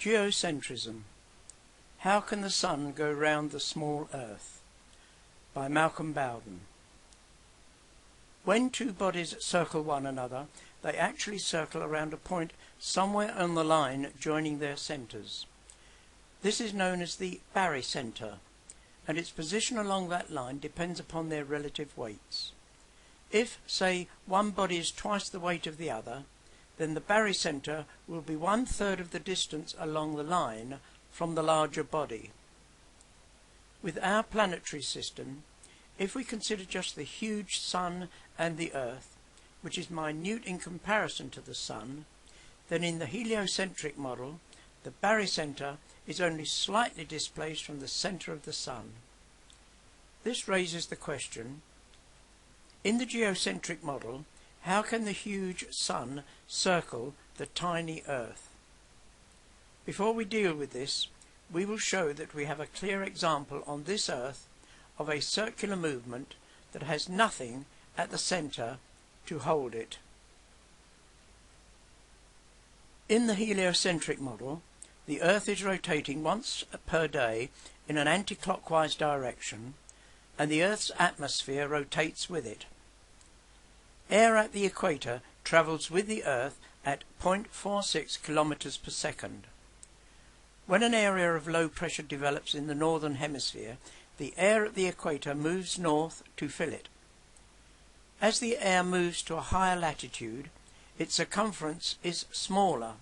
Geocentrism. How can the Sun go round the small Earth? By Malcolm Bowden. When two bodies circle one another, they actually circle around a point somewhere on the line joining their centres. This is known as the barycenter, and its position along that line depends upon their relative weights. If, say, one body is twice the weight of the other, then the barycenter will be 1/3 of the distance along the line from the larger body. With our planetary system, if we consider just the huge Sun and the Earth, which is minute in comparison to the Sun, then in the heliocentric model, the barycenter is only slightly displaced from the centre of the Sun. This raises the question, in the geocentric model, how can the huge Sun circle the tiny Earth? Before we deal with this, we will show that we have a clear example on this Earth of a circular movement that has nothing at the centre to hold it. In the heliocentric model, the Earth is rotating once per day in an anti-clockwise direction, and the Earth's atmosphere rotates with it. Air at the equator travels with the Earth at 0.46 kilometers per second. When an area of low pressure develops in the northern hemisphere, the air at the equator moves north to fill it. As the air moves to a higher latitude, its circumference is smaller,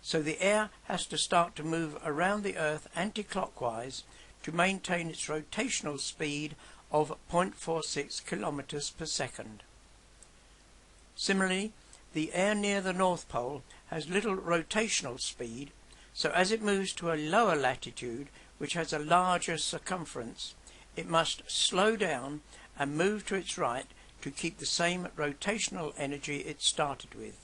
so the air has to start to move around the Earth anti-clockwise to maintain its rotational speed of 0.46 kilometers per second. Similarly, the air near the North Pole has little rotational speed, so as it moves to a lower latitude, which has a larger circumference, it must slow down and move to its right to keep the same rotational energy it started with.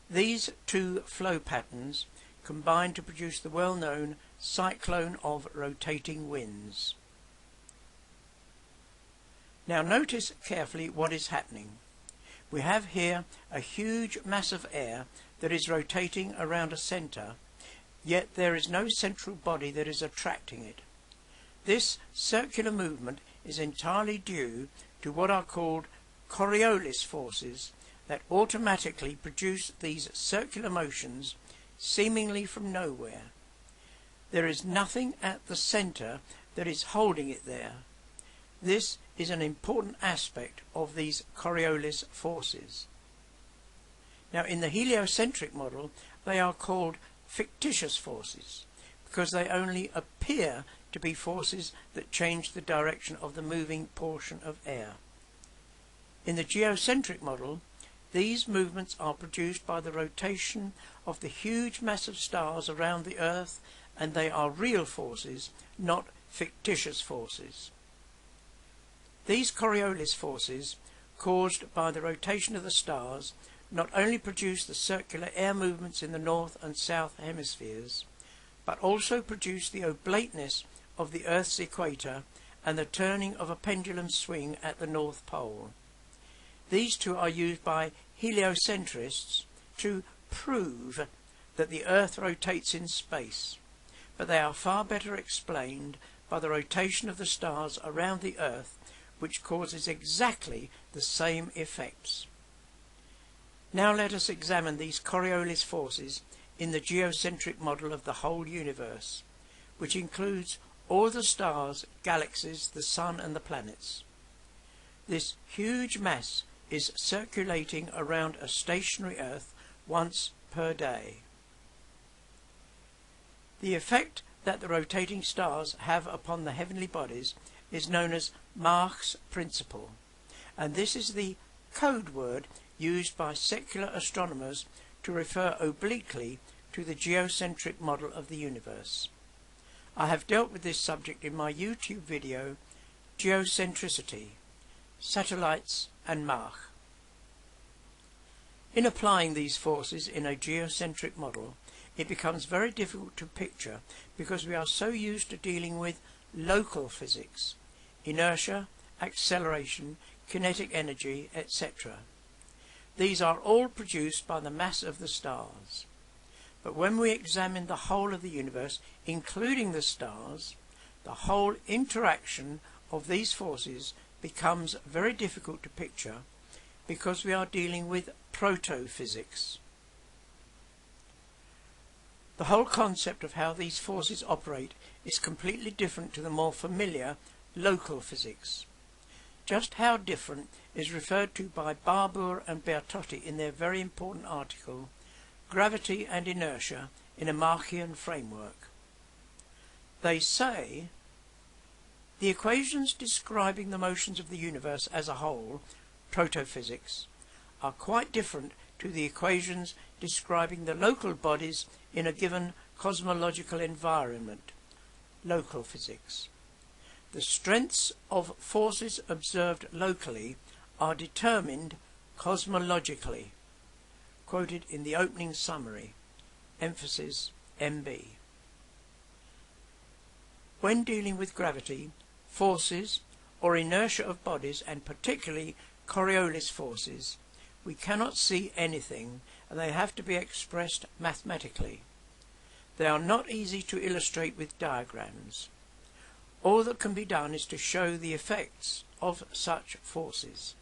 These two flow patterns combine to produce the well-known cyclone of rotating winds. Now notice carefully what is happening. We have here a huge mass of air that is rotating around a centre, yet there is no central body that is attracting it. This circular movement is entirely due to what are called Coriolis forces that automatically produce these circular motions seemingly from nowhere. There is nothing at the centre that is holding it there. This is an important aspect of these Coriolis forces. Now in the heliocentric model, they are called fictitious forces because they only appear to be forces that change the direction of the moving portion of air. In the geocentric model, these movements are produced by the rotation of the huge mass of stars around the Earth, and they are real forces, not fictitious forces. These Coriolis forces, caused by the rotation of the stars, not only produce the circular air movements in the north and south hemispheres, but also produce the oblateness of the Earth's equator and the turning of a pendulum swing at the North Pole. These two are used by heliocentrists to prove that the Earth rotates in space, but they are far better explained by the rotation of the stars around the Earth, which causes exactly the same effects. Now let us examine these Coriolis forces in the geocentric model of the whole universe, which includes all the stars, galaxies, the Sun and the planets. This huge mass is circulating around a stationary Earth once per day. The effect that the rotating stars have upon the heavenly bodies is known as Mach's principle, and this is the code word used by secular astronomers to refer obliquely to the geocentric model of the universe. I have dealt with this subject in my YouTube video, Geocentricity, Satellites and Mach. In applying these forces in a geocentric model, it becomes very difficult to picture because we are so used to dealing with local physics, inertia, acceleration, kinetic energy, etc. These are all produced by the mass of the stars. But when we examine the whole of the universe, including the stars, the whole interaction of these forces becomes very difficult to picture because we are dealing with proto-physics. The whole concept of how these forces operate is completely different to the more familiar local physics. Just how different is referred to by Barbour and Bertotti in their very important article, Gravity and Inertia in a Machian Framework. They say, the equations describing the motions of the universe as a whole, protophysics, are quite different to the equations describing the local bodies in a given cosmological environment, local physics. The strengths of forces observed locally are determined cosmologically, quoted in the opening summary, emphasis MB. When dealing with gravity, forces, or inertia of bodies, and particularly Coriolis forces, we cannot see anything, and they have to be expressed mathematically. They are not easy to illustrate with diagrams. All that can be done is to show the effects of such forces.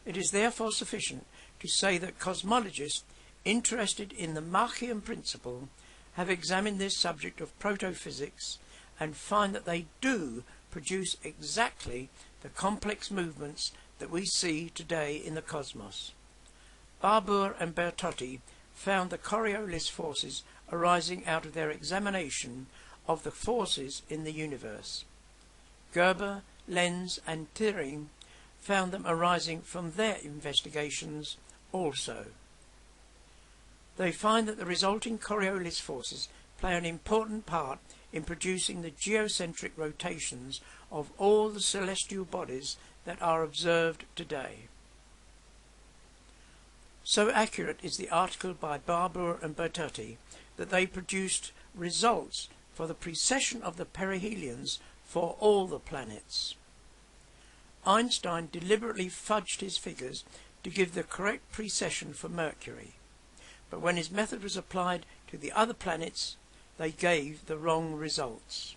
It is therefore sufficient to say that cosmologists interested in the Machian principle have examined this subject of protophysics and find that they do produce exactly the complex movements that we see today in the cosmos. Barbour and Bertotti found the Coriolis forces arising out of their examination of the forces in the universe. Gerber, Lenz and Thirring found them arising from their investigations also. They find that the resulting Coriolis forces play an important part in producing the geocentric rotations of all the celestial bodies that are observed today. So accurate is the article by Barbour and Bertotti that they produced results for the precession of the perihelions for all the planets. Einstein deliberately fudged his figures to give the correct precession for Mercury, but when his method was applied to the other planets, they gave the wrong results.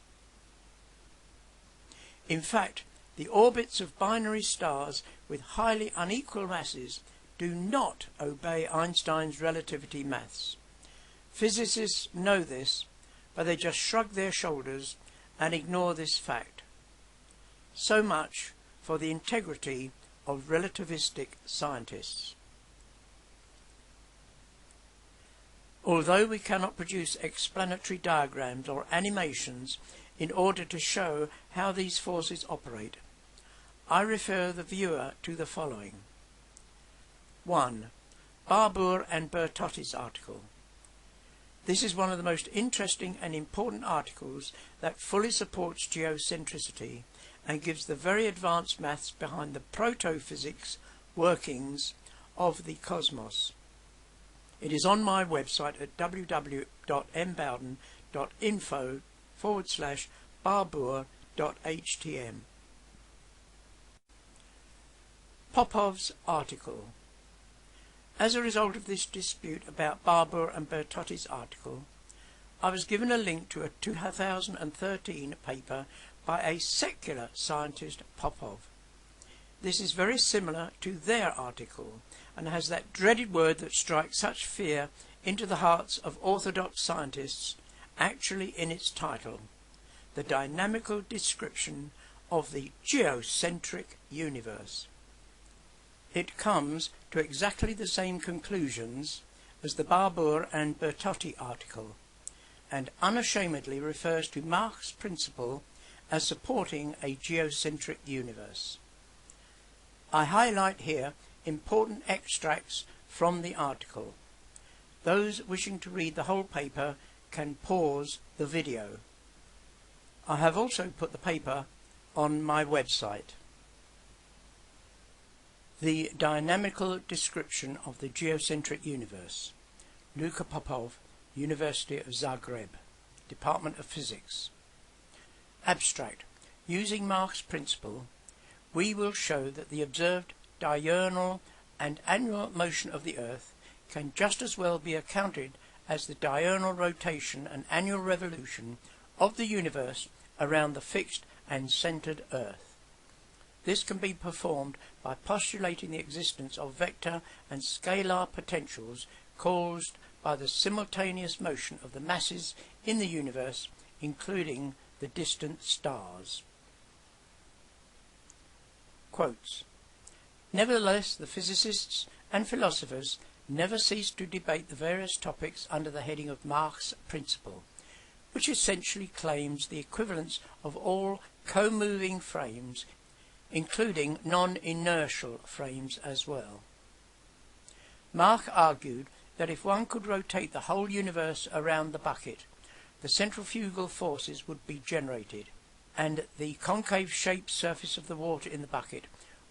In fact, the orbits of binary stars with highly unequal masses do not obey Einstein's relativity maths. Physicists know this, but they just shrug their shoulders and ignore this fact. So much for the integrity of relativistic scientists. Although we cannot produce explanatory diagrams or animations in order to show how these forces operate, I refer the viewer to the following. 1. Barbour and Bertotti's article. This is one of the most interesting and important articles that fully supports geocentricity and gives the very advanced maths behind the proto-physics workings of the cosmos. It is on my website at www.mbowden.info/barbour.htm. Popov's article. As a result of this dispute about Barbour and Bertotti's article, I was given a link to a 2013 paper by a secular scientist, Popov. This is very similar to their article and has that dreaded word that strikes such fear into the hearts of orthodox scientists actually in its title, the dynamical description of the geocentric universe. It comes to exactly the same conclusions as the Barbour and Bertotti article, and unashamedly refers to Mach's principle as supporting a geocentric universe. I highlight here important extracts from the article. Those wishing to read the whole paper can pause the video. I have also put the paper on my website. The Dynamical Description of the Geocentric Universe. Luka Popov, University of Zagreb, Department of Physics. Abstract. Using Mach's principle, we will show that the observed diurnal and annual motion of the Earth can just as well be accounted as the diurnal rotation and annual revolution of the universe around the fixed and centered Earth. This can be performed by postulating the existence of vector and scalar potentials caused by the simultaneous motion of the masses in the universe, including the distant stars. Quotes. Nevertheless, the physicists and philosophers never cease to debate the various topics under the heading of Mach's principle, which essentially claims the equivalence of all co-moving frames, including non-inertial frames as well. Mach argued that if one could rotate the whole universe around the bucket, the centrifugal forces would be generated, and the concave-shaped surface of the water in the bucket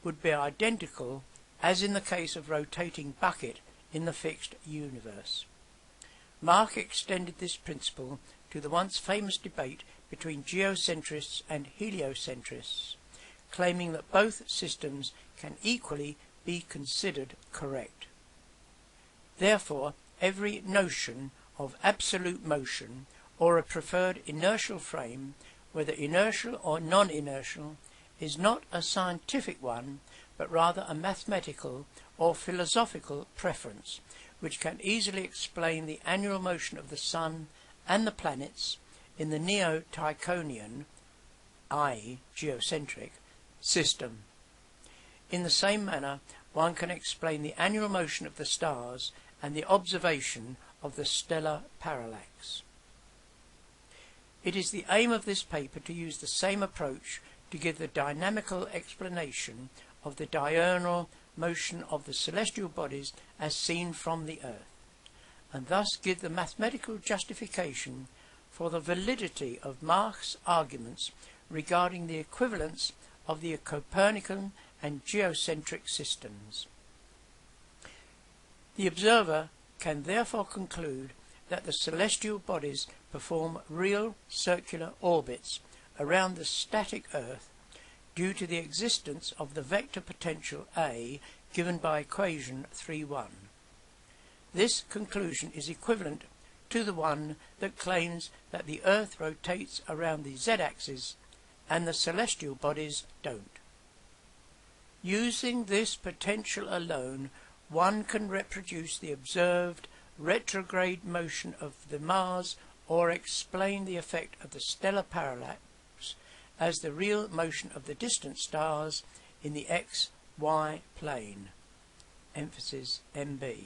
would be identical as in the case of rotating bucket in the fixed universe. Mach extended this principle to the once famous debate between geocentrists and heliocentrists, claiming that both systems can equally be considered correct. Therefore, every notion of absolute motion or a preferred inertial frame, whether inertial or non-inertial, is not a scientific one, but rather a mathematical or philosophical preference, which can easily explain the annual motion of the Sun and the planets in the neo-Tychonian, i.e. geocentric, system. In the same manner, one can explain the annual motion of the stars and the observation of the stellar parallax. It is the aim of this paper to use the same approach to give the dynamical explanation of the diurnal motion of the celestial bodies as seen from the Earth, and thus give the mathematical justification for the validity of Mach's arguments regarding the equivalence of the Copernican and geocentric systems. The observer can therefore conclude that the celestial bodies perform real circular orbits around the static Earth due to the existence of the vector potential A given by equation 3.1. This conclusion is equivalent to the one that claims that the Earth rotates around the z-axis and the celestial bodies don't. Using this potential alone, one can reproduce the observed retrograde motion of the Mars or explain the effect of the stellar parallax as the real motion of the distant stars in the XY plane. Emphasis MB.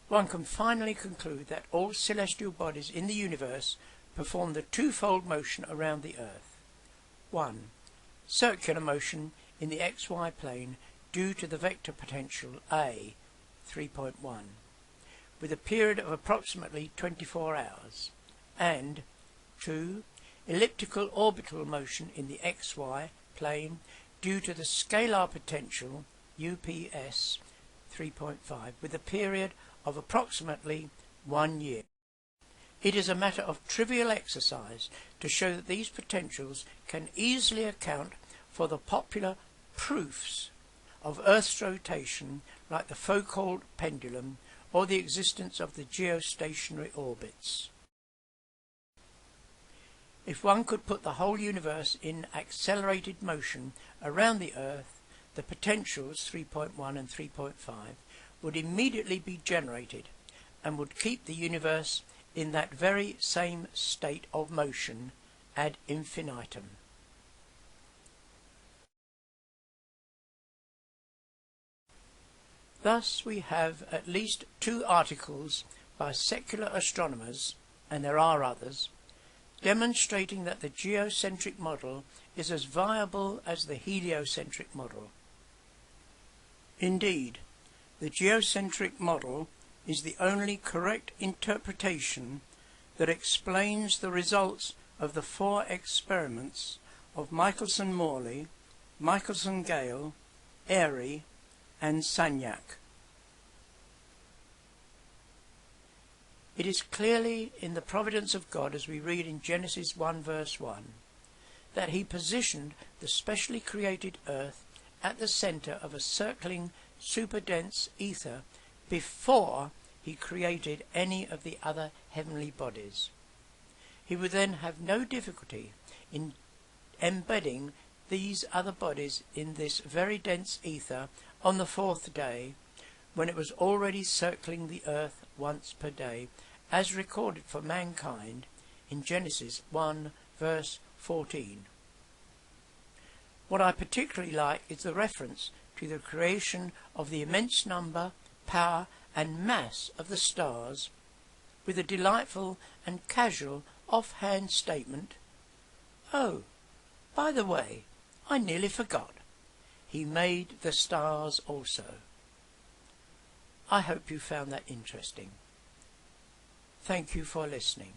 One can finally conclude that all celestial bodies in the universe perform the twofold motion around the Earth. 1. Circular motion in the XY plane due to the vector potential A, 3.1, with a period of approximately 24 hours, and 2. Elliptical orbital motion in the XY plane due to the scalar potential UPS 3.5 with a period of approximately 1 year. It is a matter of trivial exercise to show that these potentials can easily account for the popular proofs of Earth's rotation, like the Foucault pendulum or the existence of the geostationary orbits. If one could put the whole universe in accelerated motion around the Earth, the potentials 3.1 and 3.5 would immediately be generated and would keep the universe in that very same state of motion ad infinitum. Thus we have at least 2 articles by secular astronomers, and there are others, demonstrating that the geocentric model is as viable as the heliocentric model. Indeed, the geocentric model is the only correct interpretation that explains the results of the 4 experiments of Michelson-Morley, Michelson-Gale, Airy, and Sagnac. It is clearly in the providence of God, as we read in Genesis 1 verse 1, that he positioned the specially created Earth at the centre of a circling superdense ether before he created any of the other heavenly bodies. He would then have no difficulty in embedding these other bodies in this very dense ether on the fourth day, when it was already circling the earth once per day, as recorded for mankind in Genesis 1 verse 14. What I particularly like is the reference to the creation of the immense number, power and mass of the stars, with a delightful and casual offhand statement, "Oh, by the way, I nearly forgot. He made the stars also." I hope you found that interesting. Thank you for listening.